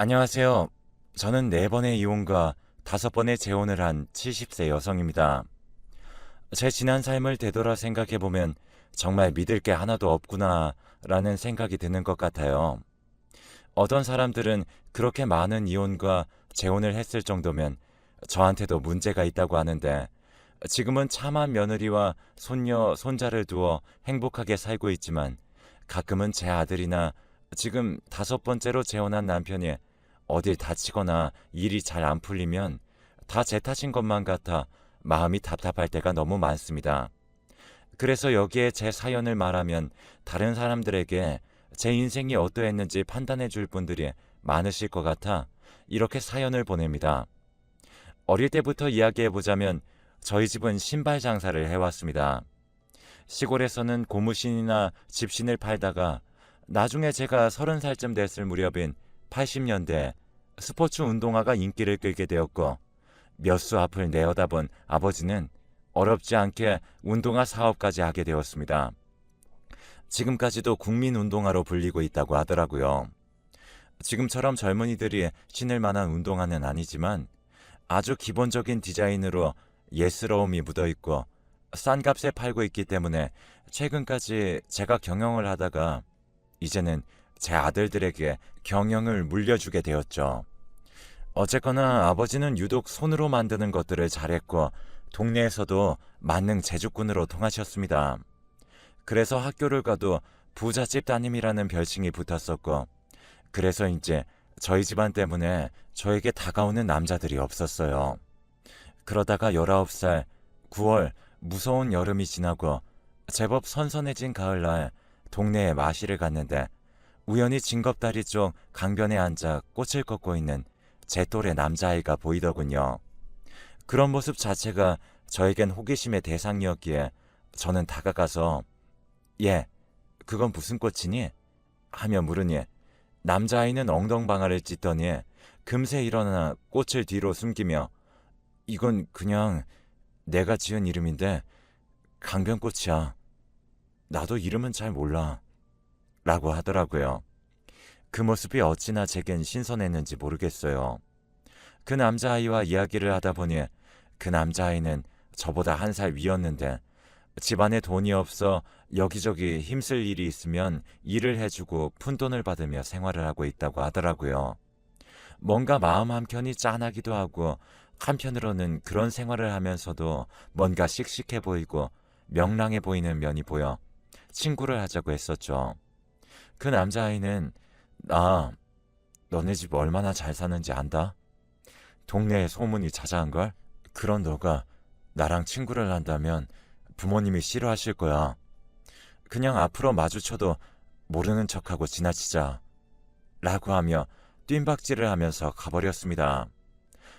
안녕하세요. 저는 4번의 이혼과 5번의 재혼을 한 70세 여성입니다. 제 지난 삶을 되돌아 생각해보면 정말 믿을 게 하나도 없구나 라는 생각이 드는 것 같아요. 어떤 사람들은 그렇게 많은 이혼과 재혼을 했을 정도면 저한테도 문제가 있다고 하는데 지금은 참한 며느리와 손녀, 손자를 두어 행복하게 살고 있지만 가끔은 제 아들이나 지금 5번째로 재혼한 남편이 어딜 다치거나 일이 잘 안 풀리면 다 제 탓인 것만 같아 마음이 답답할 때가 너무 많습니다. 그래서 여기에 제 사연을 말하면 다른 사람들에게 제 인생이 어떠했는지 판단해 줄 분들이 많으실 것 같아 이렇게 사연을 보냅니다. 어릴 때부터 이야기해보자면 저희 집은 신발 장사를 해왔습니다. 시골에서는 고무신이나 집신을 팔다가 나중에 제가 30살쯤 됐을 무렵인 80년대 스포츠 운동화가 인기를 끌게 되었고 몇 수 앞을 내어다본 아버지는 어렵지 않게 운동화 사업까지 하게 되었습니다. 지금까지도 국민운동화로 불리고 있다고 하더라고요. 지금처럼 젊은이들이 신을 만한 운동화는 아니지만 아주 기본적인 디자인으로 예스러움이 묻어있고 싼 값에 팔고 있기 때문에 최근까지 제가 경영을 하다가 이제는 제 아들들에게 경영을 물려주게 되었죠. 어쨌거나 아버지는 유독 손으로 만드는 것들을 잘했고 동네에서도 만능 제주꾼으로 통하셨습니다. 그래서 학교를 가도 부잣집 따님이라는 별칭이 붙었었고 그래서 이제 저희 집안 때문에 저에게 다가오는 남자들이 없었어요. 그러다가 19살 9월 무서운 여름이 지나고 제법 선선해진 가을날 동네에 마시를 갔는데 우연히 징겁다리 쪽 강변에 앉아 꽃을 걷고 있는 제 또래 남자아이가 보이더군요. 그런 모습 자체가 저에겐 호기심의 대상이었기에 저는 다가가서 "얘, 그건 무슨 꽃이니?" 하며 물으니 남자아이는 엉덩방아를 찢더니 금세 일어나 꽃을 뒤로 숨기며 "이건 그냥 내가 지은 이름인데 강변꽃이야. 나도 이름은 잘 몰라." 라고 하더라고요. 그 모습이 어찌나 제겐 신선했는지 모르겠어요. 그 남자아이와 이야기를 하다 보니 그 남자아이는 저보다 1살 위였는데 집안에 돈이 없어 여기저기 힘쓸 일이 있으면 일을 해주고 푼돈을 받으며 생활을 하고 있다고 하더라고요. 뭔가 마음 한켠이 짠하기도 하고 한편으로는 그런 생활을 하면서도 뭔가 씩씩해 보이고 명랑해 보이는 면이 보여 친구를 하자고 했었죠. 그 남자아이는 "나 너네 집 얼마나 잘 사는지 안다? 동네에 소문이 자자한걸? 그런 너가 나랑 친구를 한다면 부모님이 싫어하실 거야. 그냥 앞으로 마주쳐도 모르는 척하고 지나치자." 라고 하며 뜀박질을 하면서 가버렸습니다.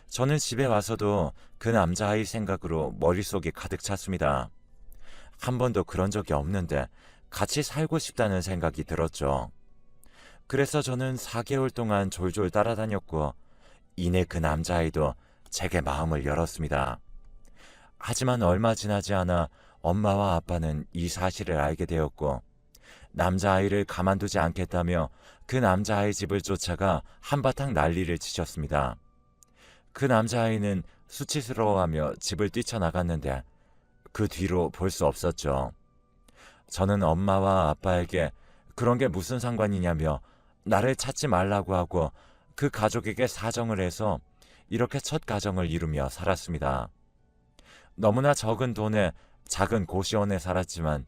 저는 집에 와서도 그 남자아이 생각으로 머릿속이 가득 찼습니다. 한 번도 그런 적이 없는데 같이 살고 싶다는 생각이 들었죠. 그래서 저는 4개월 동안 졸졸 따라다녔고 이내 그 남자아이도 제게 마음을 열었습니다. 하지만 얼마 지나지 않아 엄마와 아빠는 이 사실을 알게 되었고 남자아이를 가만두지 않겠다며 그 남자아이 집을 쫓아가 한바탕 난리를 치셨습니다. 그 남자아이는 수치스러워하며 집을 뛰쳐나갔는데 그 뒤로 볼 수 없었죠. 저는 엄마와 아빠에게 그런 게 무슨 상관이냐며 나를 찾지 말라고 하고 그 가족에게 사정을 해서 이렇게 첫 가정을 이루며 살았습니다. 너무나 적은 돈에 작은 고시원에 살았지만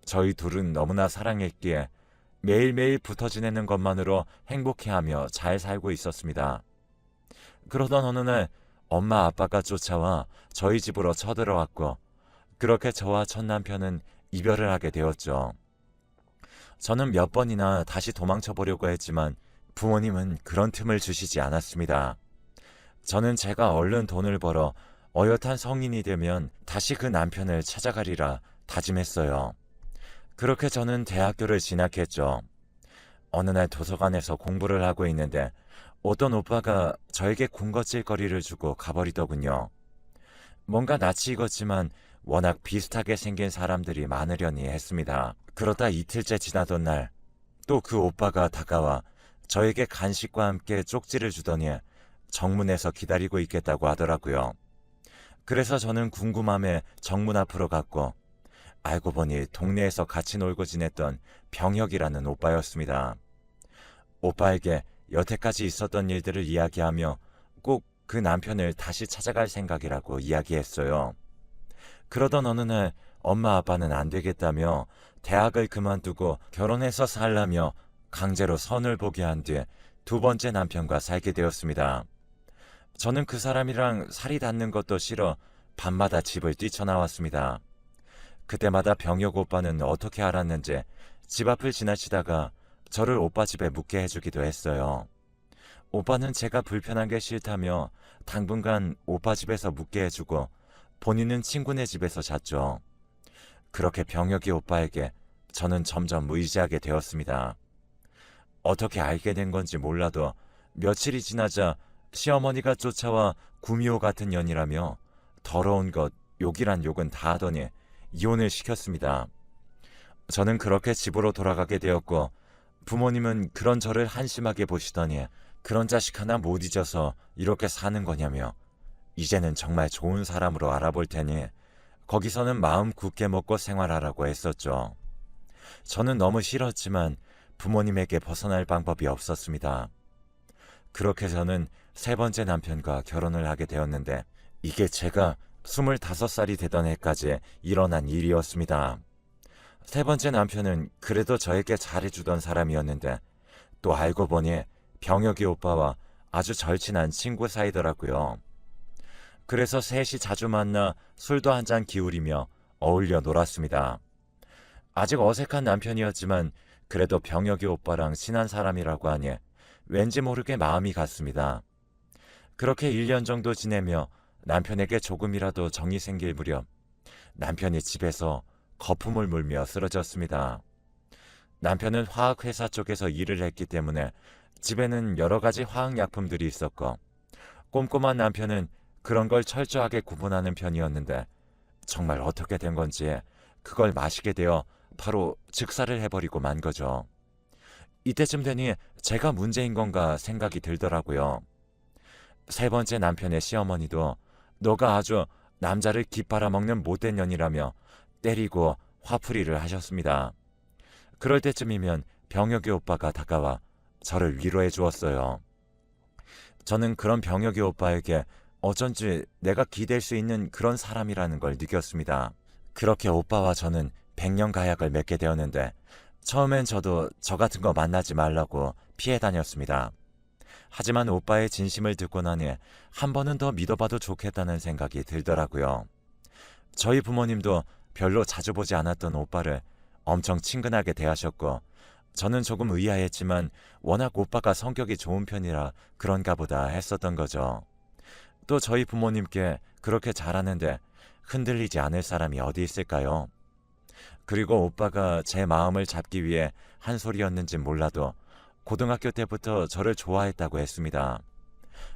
저희 둘은 너무나 사랑했기에 매일매일 붙어 지내는 것만으로 행복해하며 잘 살고 있었습니다. 그러던 어느 날 엄마 아빠가 쫓아와 저희 집으로 쳐들어왔고 그렇게 저와 첫 남편은 이별을 하게 되었죠. 저는 몇 번이나 다시 도망쳐 보려고 했지만 부모님은 그런 틈을 주시지 않았습니다. 저는 제가 얼른 돈을 벌어 어엿한 성인이 되면 다시 그 남편을 찾아가리라 다짐했어요. 그렇게 저는 대학교를 진학했죠. 어느 날 도서관에서 공부를 하고 있는데 어떤 오빠가 저에게 군것질거리를 주고 가버리더군요. 뭔가 낯이 익었지만 워낙 비슷하게 생긴 사람들이 많으려니 했습니다. 그러다 이틀째 지나던 날 또 그 오빠가 다가와 저에게 간식과 함께 쪽지를 주더니 정문에서 기다리고 있겠다고 하더라고요. 그래서 저는 궁금함에 정문 앞으로 갔고 알고 보니 동네에서 같이 놀고 지냈던 병혁이라는 오빠였습니다. 오빠에게 여태까지 있었던 일들을 이야기하며 꼭 그 남편을 다시 찾아갈 생각이라고 이야기했어요. 그러던 어느 날 엄마 아빠는 안 되겠다며 대학을 그만두고 결혼해서 살라며 강제로 선을 보게 한 뒤 두 번째 남편과 살게 되었습니다. 저는 그 사람이랑 살이 닿는 것도 싫어 밤마다 집을 뛰쳐나왔습니다. 그때마다 병혁 오빠는 어떻게 알았는지 집 앞을 지나치다가 저를 오빠 집에 묵게 해주기도 했어요. 오빠는 제가 불편한 게 싫다며 당분간 오빠 집에서 묵게 해주고 본인은 친구네 집에서 잤죠. 그렇게 병혁이 오빠에게 저는 점점 무의지하게 되었습니다. 어떻게 알게 된 건지 몰라도 며칠이 지나자 시어머니가 쫓아와 구미호 같은 년이라며 더러운 것, 욕이란 욕은 다 하더니 이혼을 시켰습니다. 저는 그렇게 집으로 돌아가게 되었고 부모님은 그런 저를 한심하게 보시더니 그런 자식 하나 못 잊어서 이렇게 사는 거냐며 이제는 정말 좋은 사람으로 알아볼 테니 거기서는 마음 굳게 먹고 생활하라고 했었죠. 저는 너무 싫었지만 부모님에게 벗어날 방법이 없었습니다. 그렇게 저는 세 번째 남편과 결혼을 하게 되었는데 이게 제가 25살이 되던 해까지 일어난 일이었습니다. 세 번째 남편은 그래도 저에게 잘해주던 사람이었는데 또 알고 보니 병혁이 오빠와 아주 절친한 친구 사이더라고요. 그래서 셋이 자주 만나 술도 한잔 기울이며 어울려 놀았습니다. 아직 어색한 남편이었지만 그래도 병혁이 오빠랑 친한 사람이라고 하니 왠지 모르게 마음이 갔습니다. 그렇게 1년 정도 지내며 남편에게 조금이라도 정이 생길 무렵 남편이 집에서 거품을 물며 쓰러졌습니다. 남편은 화학회사 쪽에서 일을 했기 때문에 집에는 여러 가지 화학약품들이 있었고 꼼꼼한 남편은 그런 걸 철저하게 구분하는 편이었는데 정말 어떻게 된 건지 그걸 마시게 되어 바로 즉사를 해버리고 만 거죠. 이때쯤 되니 제가 문제인 건가 생각이 들더라고요. 세 번째 남편의 시어머니도 너가 아주 남자를 깃팔아먹는 못된 년이라며 때리고 화풀이를 하셨습니다. 그럴 때쯤이면 병혁이 오빠가 다가와 저를 위로해 주었어요. 저는 그런 병혁이 오빠에게 어쩐지 내가 기댈 수 있는 그런 사람이라는 걸 느꼈습니다. 그렇게 오빠와 저는 100년 가약을 맺게 되었는데 처음엔 저도 저 같은 거 만나지 말라고 피해 다녔습니다. 하지만 오빠의 진심을 듣고 나니 한 번은 더 믿어봐도 좋겠다는 생각이 들더라고요. 저희 부모님도 별로 자주 보지 않았던 오빠를 엄청 친근하게 대하셨고 저는 조금 의아했지만 워낙 오빠가 성격이 좋은 편이라 그런가 보다 했었던 거죠. 또 저희 부모님께 그렇게 잘하는데 흔들리지 않을 사람이 어디 있을까요? 그리고 오빠가 제 마음을 잡기 위해 한 소리였는지 몰라도 고등학교 때부터 저를 좋아했다고 했습니다.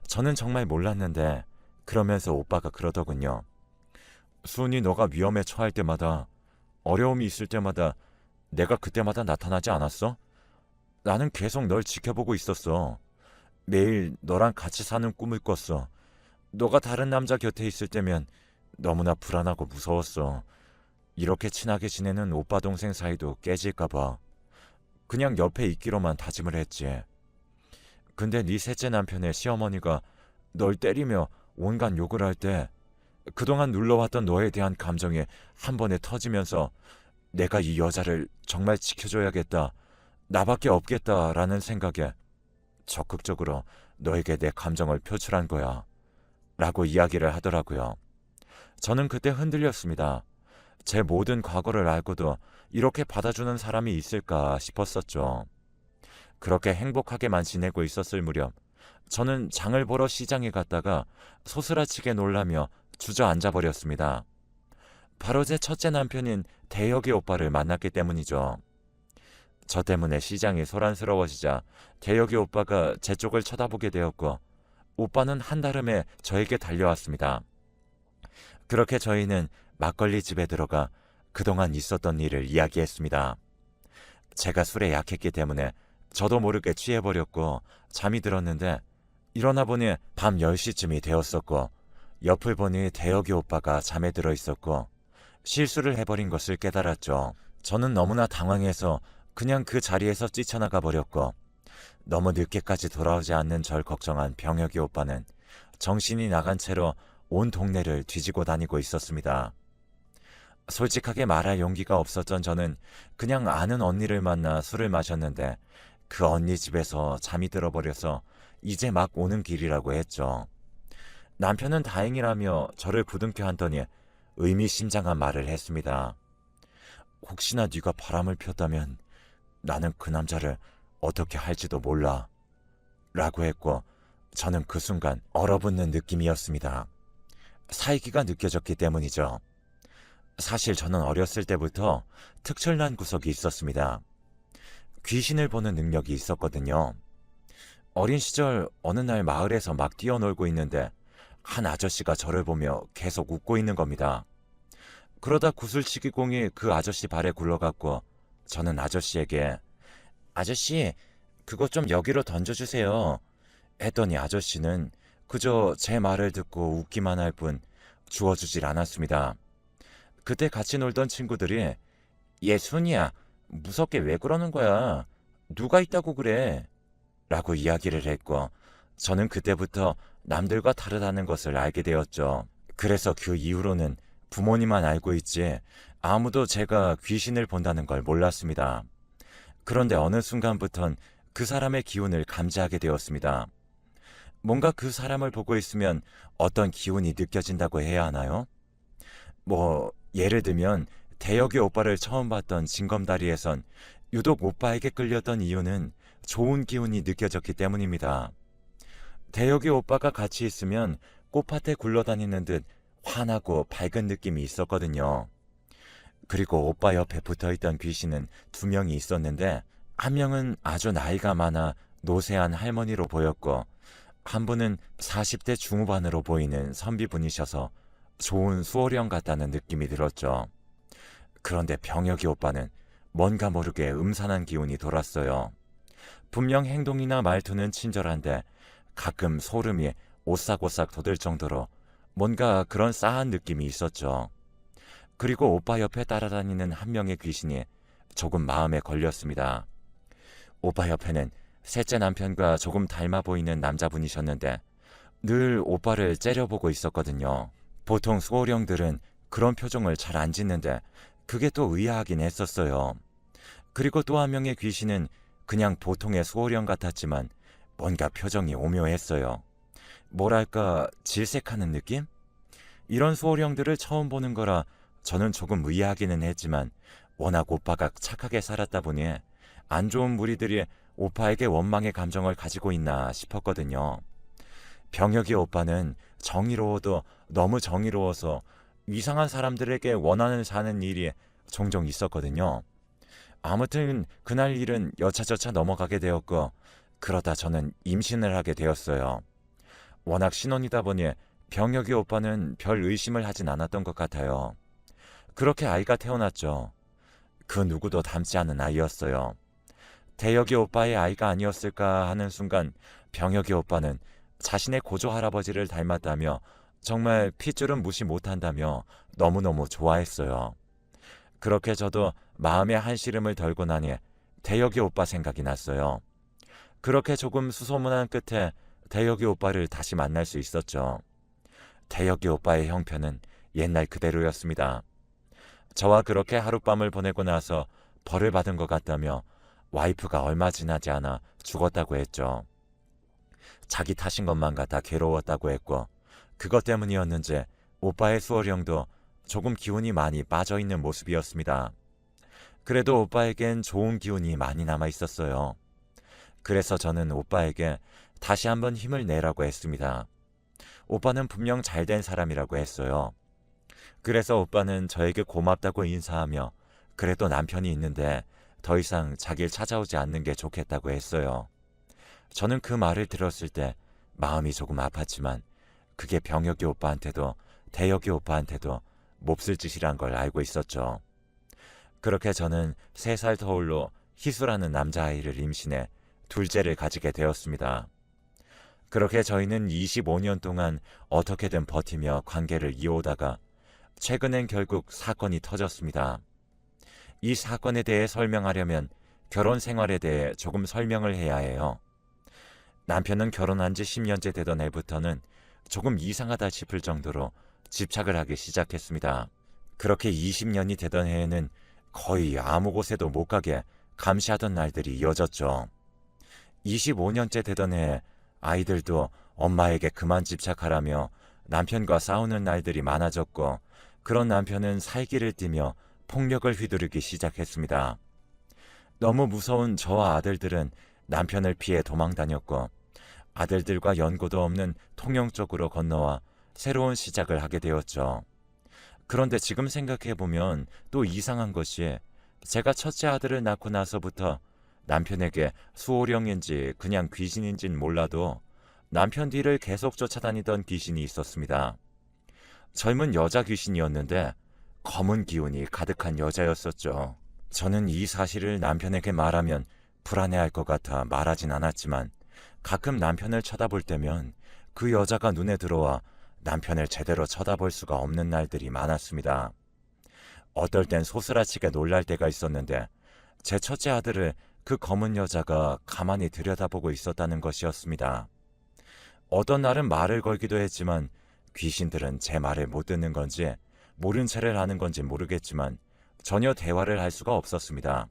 저는 정말 몰랐는데 그러면서 오빠가 그러더군요. 수은이 너가 위험에 처할 때마다 어려움이 있을 때마다 내가 그때마다 나타나지 않았어? 나는 계속 널 지켜보고 있었어. 매일 너랑 같이 사는 꿈을 꿨어. 너가 다른 남자 곁에 있을 때면 너무나 불안하고 무서웠어. 이렇게 친하게 지내는 오빠 동생 사이도 깨질까 봐. 그냥 옆에 있기로만 다짐을 했지. 근데 네 셋째 남편의 시어머니가 널 때리며 온갖 욕을 할 때 그동안 눌러왔던 너에 대한 감정이 한 번에 터지면서 내가 이 여자를 정말 지켜줘야겠다. 나밖에 없겠다라는 생각에 적극적으로 너에게 내 감정을 표출한 거야. 라고 이야기를 하더라고요. 저는 그때 흔들렸습니다. 제 모든 과거를 알고도 이렇게 받아주는 사람이 있을까 싶었었죠. 그렇게 행복하게만 지내고 있었을 무렵 저는 장을 보러 시장에 갔다가 소스라치게 놀라며 주저앉아 버렸습니다. 바로 제 첫째 남편인 대혁이 오빠를 만났기 때문이죠. 저 때문에 시장이 소란스러워지자 대혁이 오빠가 제 쪽을 쳐다보게 되었고 오빠는 한달음에 저에게 달려왔습니다. 그렇게 저희는 막걸리 집에 들어가 그동안 있었던 일을 이야기했습니다. 제가 술에 약했기 때문에 저도 모르게 취해버렸고 잠이 들었는데 일어나 보니 밤 10시쯤이 되었었고 옆을 보니 대혁이 오빠가 잠에 들어 있었고 실수를 해버린 것을 깨달았죠. 저는 너무나 당황해서 그냥 그 자리에서 뛰쳐나가 버렸고 너무 늦게까지 돌아오지 않는 절 걱정한 병혁이 오빠는 정신이 나간 채로 온 동네를 뒤지고 다니고 있었습니다. 솔직하게 말할 용기가 없었던 저는 그냥 아는 언니를 만나 술을 마셨는데 그 언니 집에서 잠이 들어버려서 이제 막 오는 길이라고 했죠. 남편은 다행이라며 저를 부둥켜 안더니 의미심장한 말을 했습니다. 혹시나 네가 바람을 폈다면 나는 그 남자를 어떻게 할지도 몰라 라고 했고 저는 그 순간 얼어붙는 느낌이었습니다. 살기가 느껴졌기 때문이죠. 사실 저는 어렸을 때부터 특출난 구석이 있었습니다. 귀신을 보는 능력이 있었거든요. 어린 시절 어느 날 마을에서 막 뛰어놀고 있는데 한 아저씨가 저를 보며 계속 웃고 있는 겁니다. 그러다 구슬치기 공이 그 아저씨 발에 굴러갔고 저는 아저씨에게 아저씨 그거 좀 여기로 던져주세요 했더니 아저씨는 그저 제 말을 듣고 웃기만 할 뿐 주워주질 않았습니다. 그때 같이 놀던 친구들이 얘 순이야 무섭게 왜 그러는 거야 누가 있다고 그래 라고 이야기를 했고 저는 그때부터 남들과 다르다는 것을 알게 되었죠. 그래서 그 이후로는 부모님만 알고 있지 아무도 제가 귀신을 본다는 걸 몰랐습니다. 그런데 어느 순간부턴 그 사람의 기운을 감지하게 되었습니다. 뭔가 그 사람을 보고 있으면 어떤 기운이 느껴진다고 해야 하나요? 예를 들면 대혁이 오빠를 처음 봤던 징검다리에선 유독 오빠에게 끌렸던 이유는 좋은 기운이 느껴졌기 때문입니다. 대혁이 오빠가 같이 있으면 꽃밭에 굴러다니는 듯 환하고 밝은 느낌이 있었거든요. 그리고 오빠 옆에 붙어있던 귀신은 2명이 있었는데 한 명은 아주 나이가 많아 노쇠한 할머니로 보였고 한 분은 40대 중후반으로 보이는 선비분이셔서 좋은 수호령 같다는 느낌이 들었죠. 그런데 병혁이 오빠는 뭔가 모르게 음산한 기운이 돌았어요. 분명 행동이나 말투는 친절한데 가끔 소름이 오싹오싹 돋을 정도로 뭔가 그런 싸한 느낌이 있었죠. 그리고 오빠 옆에 따라다니는 한 명의 귀신이 조금 마음에 걸렸습니다. 오빠 옆에는 셋째 남편과 조금 닮아 보이는 남자분이셨는데 늘 오빠를 째려보고 있었거든요. 보통 수호령들은 그런 표정을 잘 안 짓는데 그게 또 의아하긴 했었어요. 그리고 또 한 명의 귀신은 그냥 보통의 수호령 같았지만 뭔가 표정이 오묘했어요. 뭐랄까 질색하는 느낌? 이런 수호령들을 처음 보는 거라 저는 조금 의아하기는 했지만 워낙 오빠가 착하게 살았다 보니 안 좋은 무리들이 오빠에게 원망의 감정을 가지고 있나 싶었거든요. 병혁이 오빠는 정의로워도 너무 정의로워서 이상한 사람들에게 원한을 사는 일이 종종 있었거든요. 아무튼 그날 일은 여차저차 넘어가게 되었고 그러다 저는 임신을 하게 되었어요. 워낙 신혼이다 보니 병혁이 오빠는 별 의심을 하진 않았던 것 같아요. 그렇게 아이가 태어났죠. 그 누구도 닮지 않은 아이였어요. 대혁이 오빠의 아이가 아니었을까 하는 순간 병혁이 오빠는 자신의 고조 할아버지를 닮았다며 정말 핏줄은 무시 못한다며 너무너무 좋아했어요. 그렇게 저도 마음의 한시름을 덜고 나니 대혁이 오빠 생각이 났어요. 그렇게 조금 수소문한 끝에 대혁이 오빠를 다시 만날 수 있었죠. 대혁이 오빠의 형편은 옛날 그대로였습니다. 저와 그렇게 하룻밤을 보내고 나서 벌을 받은 것 같다며 와이프가 얼마 지나지 않아 죽었다고 했죠. 자기 탓인 것만 같아 괴로웠다고 했고 그것 때문이었는지 오빠의 수호령도 조금 기운이 많이 빠져있는 모습이었습니다. 그래도 오빠에겐 좋은 기운이 많이 남아 있었어요. 그래서 저는 오빠에게 다시 한번 힘을 내라고 했습니다. 오빠는 분명 잘된 사람이라고 했어요. 그래서 오빠는 저에게 고맙다고 인사하며 그래도 남편이 있는데 더 이상 자기를 찾아오지 않는 게 좋겠다고 했어요. 저는 그 말을 들었을 때 마음이 조금 아팠지만 그게 병혁이 오빠한테도 대혁이 오빠한테도 몹쓸 짓이란 걸 알고 있었죠. 그렇게 저는 3살 터울로 희수라는 남자아이를 임신해 둘째를 가지게 되었습니다. 그렇게 저희는 25년 동안 어떻게든 버티며 관계를 이어오다가 최근엔 결국 사건이 터졌습니다. 이 사건에 대해 설명하려면 결혼 생활에 대해 조금 설명을 해야 해요. 남편은 결혼한 지 10년째 되던 해부터는 조금 이상하다 싶을 정도로 집착을 하기 시작했습니다. 그렇게 20년이 되던 해에는 거의 아무 곳에도 못 가게 감시하던 날들이 이어졌죠. 25년째 되던 해에 아이들도 엄마에게 그만 집착하라며 남편과 싸우는 날들이 많아졌고, 그런 남편은 살기를 띠며 폭력을 휘두르기 시작했습니다. 너무 무서운 저와 아들들은 남편을 피해 도망 다녔고, 아들들과 연고도 없는 통영 쪽으로 건너와 새로운 시작을 하게 되었죠. 그런데 지금 생각해보면 또 이상한 것이, 제가 첫째 아들을 낳고 나서부터 남편에게 수호령인지 그냥 귀신인진 몰라도 남편 뒤를 계속 쫓아다니던 귀신이 있었습니다. 젊은 여자 귀신이었는데 검은 기운이 가득한 여자였었죠. 저는 이 사실을 남편에게 말하면 불안해할 것 같아 말하진 않았지만, 가끔 남편을 쳐다볼 때면 그 여자가 눈에 들어와 남편을 제대로 쳐다볼 수가 없는 날들이 많았습니다. 어떨 땐 소스라치게 놀랄 때가 있었는데, 제 첫째 아들을 그 검은 여자가 가만히 들여다보고 있었다는 것이었습니다. 어떤 날은 말을 걸기도 했지만 귀신들은 제 말을 못 듣는 건지 모른 체를 하는 건지 모르겠지만 전혀 대화를 할 수가 없었습니다.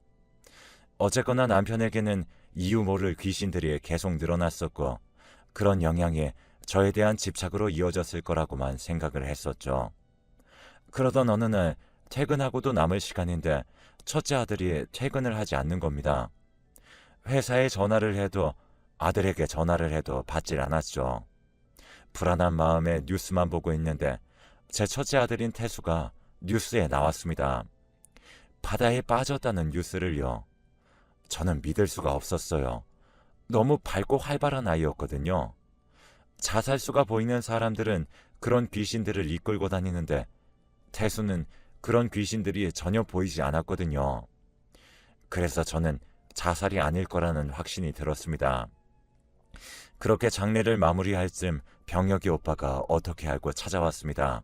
어쨌거나 남편에게는 이유 모를 귀신들이 계속 늘어났었고, 그런 영향이 저에 대한 집착으로 이어졌을 거라고만 생각을 했었죠. 그러던 어느 날 퇴근하고도 남을 시간인데 첫째 아들이 퇴근을 하지 않는 겁니다. 회사에 전화를 해도, 아들에게 전화를 해도 받질 않았죠. 불안한 마음에 뉴스만 보고 있는데 제 첫째 아들인 태수가 뉴스에 나왔습니다. 바다에 빠졌다는 뉴스를요. 저는 믿을 수가 없었어요. 너무 밝고 활발한 아이였거든요. 자살수가 보이는 사람들은 그런 귀신들을 이끌고 다니는데 태수는 그런 귀신들이 전혀 보이지 않았거든요. 그래서 저는 자살이 아닐 거라는 확신이 들었습니다. 그렇게 장례를 마무리할 즈음 병혁이 오빠가 어떻게 알고 찾아왔습니다.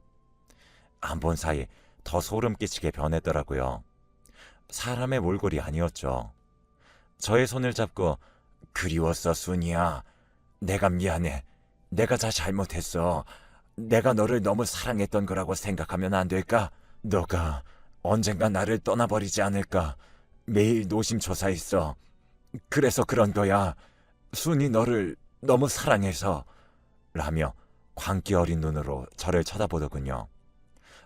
안 본 사이 더 소름 끼치게 변했더라고요. 사람의 몰골이 아니었죠. 저의 손을 잡고 그리웠어 순이야. 내가 미안해. 내가 다 잘못했어. 내가 너를 너무 사랑했던 거라고 생각하면 안 될까? 너가 언젠가 나를 떠나버리지 않을까? 매일 노심초사했어. 그래서 그런 거야. 순이 너를 너무 사랑해서. 라며 광기 어린 눈으로 저를 쳐다보더군요.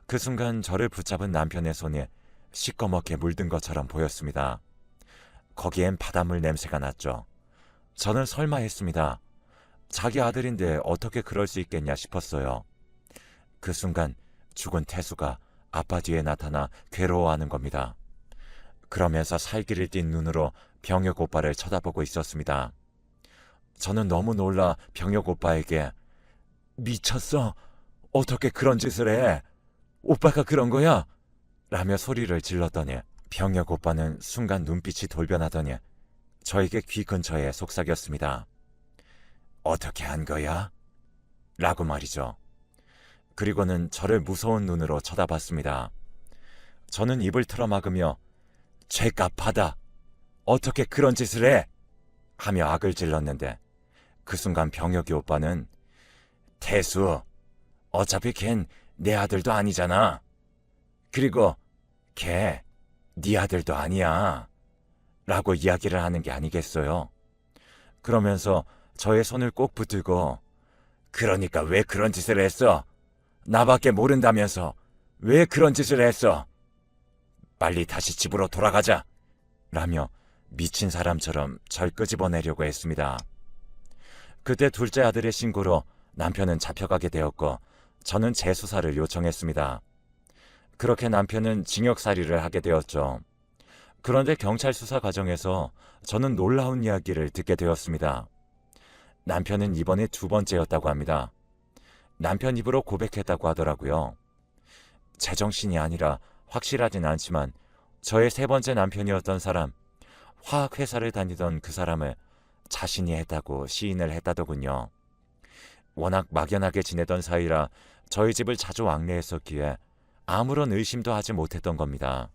그 순간 저를 붙잡은 남편의 손이 시꺼멓게 물든 것처럼 보였습니다. 거기엔 바닷물 냄새가 났죠. 저는 설마 했습니다. 자기 아들인데 어떻게 그럴 수 있겠냐 싶었어요. 그 순간 죽은 태수가 아빠 뒤에 나타나 괴로워하는 겁니다. 그러면서 살기를 띤 눈으로 병혁 오빠를 쳐다보고 있었습니다. 저는 너무 놀라 병혁 오빠에게 미쳤어? 어떻게 그런 짓을 해? 오빠가 그런 거야? 라며 소리를 질렀더니 병혁 오빠는 순간 눈빛이 돌변하더니 저에게 귀 근처에 속삭였습니다. 어떻게 한 거야? 라고 말이죠. 그리고는 저를 무서운 눈으로 쳐다봤습니다. 저는 입을 틀어막으며 죄값 받아. 어떻게 그런 짓을 해? 하며 악을 질렀는데 그 순간 병혁이 오빠는 태수, 어차피 걘 내 아들도 아니잖아. 그리고 걔 네 아들도 아니야. 라고 이야기를 하는 게 아니겠어요. 그러면서 저의 손을 꼭 붙들고 그러니까 왜 그런 짓을 했어? 나밖에 모른다면서 왜 그런 짓을 했어? 빨리 다시 집으로 돌아가자. 라며 미친 사람처럼 절 끄집어내려고 했습니다. 그때 둘째 아들의 신고로 남편은 잡혀가게 되었고 저는 재수사를 요청했습니다. 그렇게 남편은 징역살이를 하게 되었죠. 그런데 경찰 수사 과정에서 저는 놀라운 이야기를 듣게 되었습니다. 남편은 이번이 두 번째였다고 합니다. 남편 입으로 고백했다고 하더라고요. 제정신이 아니라 확실하진 않지만 저의 세 번째 남편이었던 사람, 화학회사를 다니던 그 사람을 자신이 했다고 시인을 했다더군요. 워낙 막연하게 지내던 사이라 저희 집을 자주 왕래했었기에 아무런 의심도 하지 못했던 겁니다.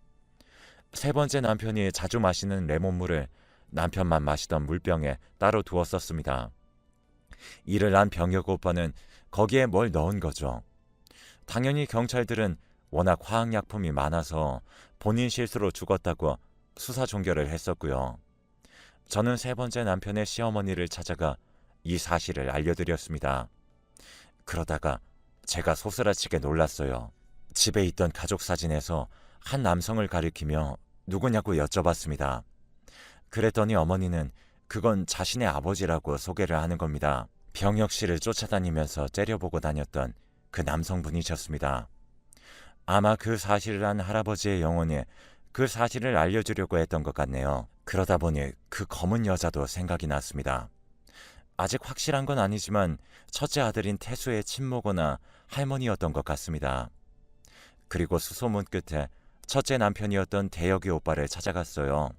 세 번째 남편이 자주 마시는 레몬물을 남편만 마시던 물병에 따로 두었었습니다. 이를 안 병혁 오빠는 거기에 뭘 넣은 거죠. 당연히 경찰들은 워낙 화학약품이 많아서 본인 실수로 죽었다고 수사 종결을 했었고요. 저는 세 번째 남편의 시어머니를 찾아가 이 사실을 알려드렸습니다. 그러다가 제가 소스라치게 놀랐어요. 집에 있던 가족 사진에서 한 남성을 가리키며 누구냐고 여쭤봤습니다. 그랬더니 어머니는 그건 자신의 아버지라고 소개를 하는 겁니다. 병혁 씨를 쫓아다니면서 째려보고 다녔던 그 남성분이셨습니다. 아마 그 사실을 한 할아버지의 영혼이 그 사실을 알려주려고 했던 것 같네요. 그러다 보니 그 검은 여자도 생각이 났습니다. 아직 확실한 건 아니지만 첫째 아들인 태수의 친모거나 할머니였던 것 같습니다. 그리고 수소문 끝에 첫째 남편이었던 대혁이 오빠를 찾아갔어요.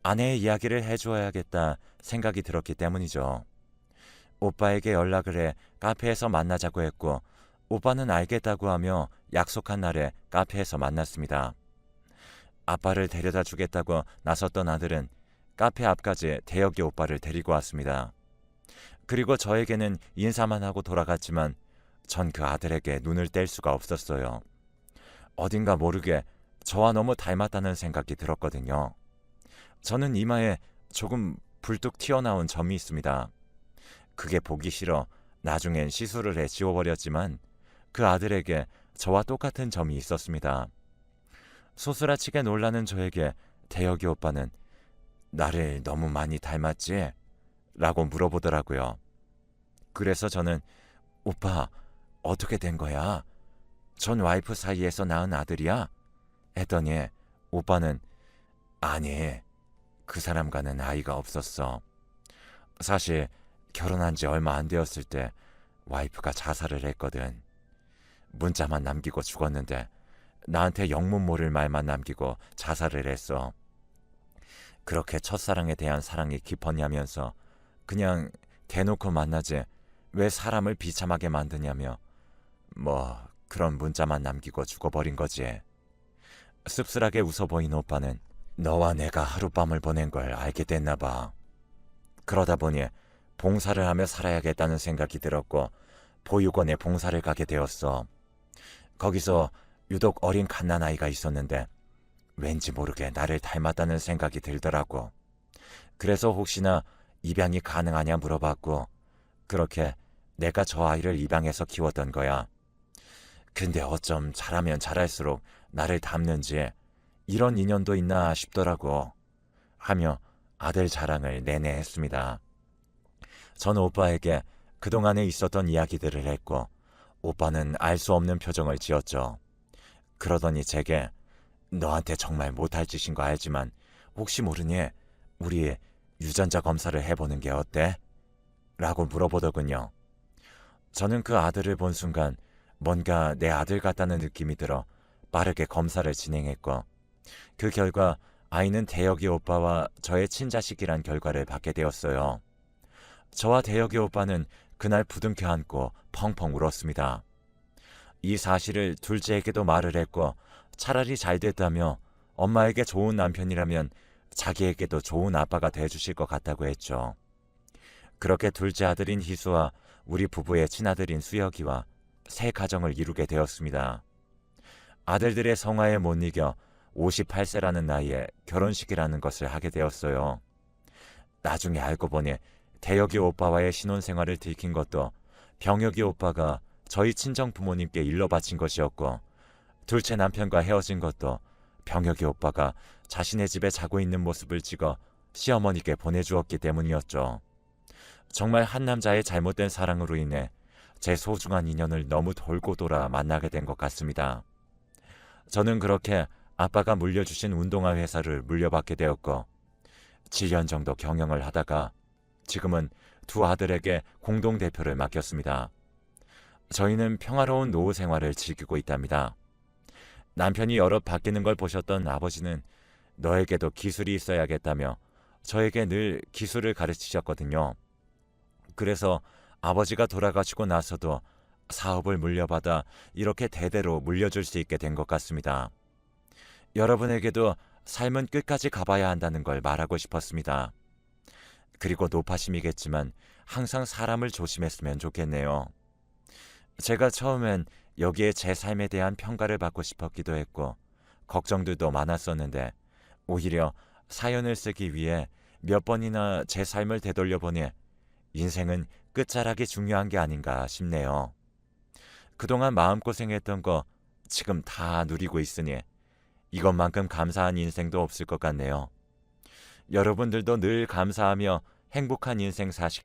아내의 이야기를 해주어야겠다 생각이 들었기 때문이죠. 오빠에게 연락을 해 카페에서 만나자고 했고 오빠는 알겠다고 하며 약속한 날에 카페에서 만났습니다. 아빠를 데려다 주겠다고 나섰던 아들은 카페 앞까지 대혁이 오빠를 데리고 왔습니다. 그리고 저에게는 인사만 하고 돌아갔지만 전 그 아들에게 눈을 뗄 수가 없었어요. 어딘가 모르게 저와 너무 닮았다는 생각이 들었거든요. 저는 이마에 조금 불뚝 튀어나온 점이 있습니다. 그게 보기 싫어 나중엔 시술을 해 지워버렸지만 그 아들에게 저와 똑같은 점이 있었습니다. 소스라치게 놀라는 저에게 대혁이 오빠는 나를 너무 많이 닮았지? 라고 물어보더라고요. 그래서 저는 오빠 어떻게 된 거야? 전 와이프 사이에서 낳은 아들이야? 했더니 오빠는 아니 그 사람과는 아이가 없었어. 사실 결혼한 지 얼마 안 되었을 때 와이프가 자살을 했거든. 문자만 남기고 죽었는데 나한테 영문 모를 말만 남기고 자살을 했어. 그렇게 첫사랑에 대한 사랑이 깊었냐면서 그냥 대놓고 만나지 왜 사람을 비참하게 만드냐며 뭐 그런 문자만 남기고 죽어버린 거지. 씁쓸하게 웃어 보인 오빠는 너와 내가 하룻밤을 보낸 걸 알게 됐나 봐. 그러다 보니 봉사를 하며 살아야겠다는 생각이 들었고 보육원에 봉사를 가게 되었어. 거기서 유독 어린 갓난아이가 있었는데 왠지 모르게 나를 닮았다는 생각이 들더라고. 그래서 혹시나 입양이 가능하냐 물어봤고 그렇게 내가 저 아이를 입양해서 키웠던 거야. 근데 어쩜 자라면 자랄수록 나를 닮는지 이런 인연도 있나 싶더라고 하며 아들 자랑을 내내 했습니다. 전 오빠에게 그동안에 있었던 이야기들을 했고 오빠는 알 수 없는 표정을 지었죠. 그러더니 제게 너한테 정말 못할 짓인 거 알지만 혹시 모르니 우리 유전자 검사를 해보는 게 어때? 라고 물어보더군요. 저는 그 아들을 본 순간 뭔가 내 아들 같다는 느낌이 들어 빠르게 검사를 진행했고 그 결과 아이는 대혁이 오빠와 저의 친자식이란 결과를 받게 되었어요. 저와 대혁이 오빠는 그날 부둥켜 안고 펑펑 울었습니다. 이 사실을 둘째에게도 말을 했고 차라리 잘 됐다며 엄마에게 좋은 남편이라면 자기에게도 좋은 아빠가 돼주실 것 같다고 했죠. 그렇게 둘째 아들인 희수와 우리 부부의 친아들인 수혁이와 새 가정을 이루게 되었습니다. 아들들의 성화에 못 이겨 58세라는 나이에 결혼식이라는 것을 하게 되었어요. 나중에 알고 보니 대혁이 오빠와의 신혼생활을 들킨 것도 병혁이 오빠가 저희 친정 부모님께 일러 바친 것이었고 둘째 남편과 헤어진 것도 병혁이 오빠가 자신의 집에 자고 있는 모습을 찍어 시어머니께 보내주었기 때문이었죠. 정말 한 남자의 잘못된 사랑으로 인해 제 소중한 인연을 너무 돌고 돌아 만나게 된 것 같습니다. 저는 그렇게 아빠가 물려주신 운동화 회사를 물려받게 되었고 7년 정도 경영을 하다가 지금은 두 아들에게 공동대표를 맡겼습니다. 저희는 평화로운 노후 생활을 즐기고 있답니다. 남편이 여러 바뀌는 걸 보셨던 아버지는 너에게도 기술이 있어야겠다며 저에게 늘 기술을 가르치셨거든요. 그래서 아버지가 돌아가시고 나서도 사업을 물려받아 이렇게 대대로 물려줄 수 있게 된 것 같습니다. 여러분에게도 삶은 끝까지 가봐야 한다는 걸 말하고 싶었습니다. 그리고 노파심이겠지만 항상 사람을 조심했으면 좋겠네요. 제가 처음엔 여기에 제 삶에 대한 평가를 받고 싶었기도 했고 걱정들도 많았었는데 오히려 사연을 쓰기 위해 몇 번이나 제 삶을 되돌려보니 인생은 끝자락이 중요한 게 아닌가 싶네요. 그동안 마음고생했던 거 지금 다 누리고 있으니 이것만큼 감사한 인생도 없을 것 같네요. 여러분들도 늘 감사하며 행복한 인생 사시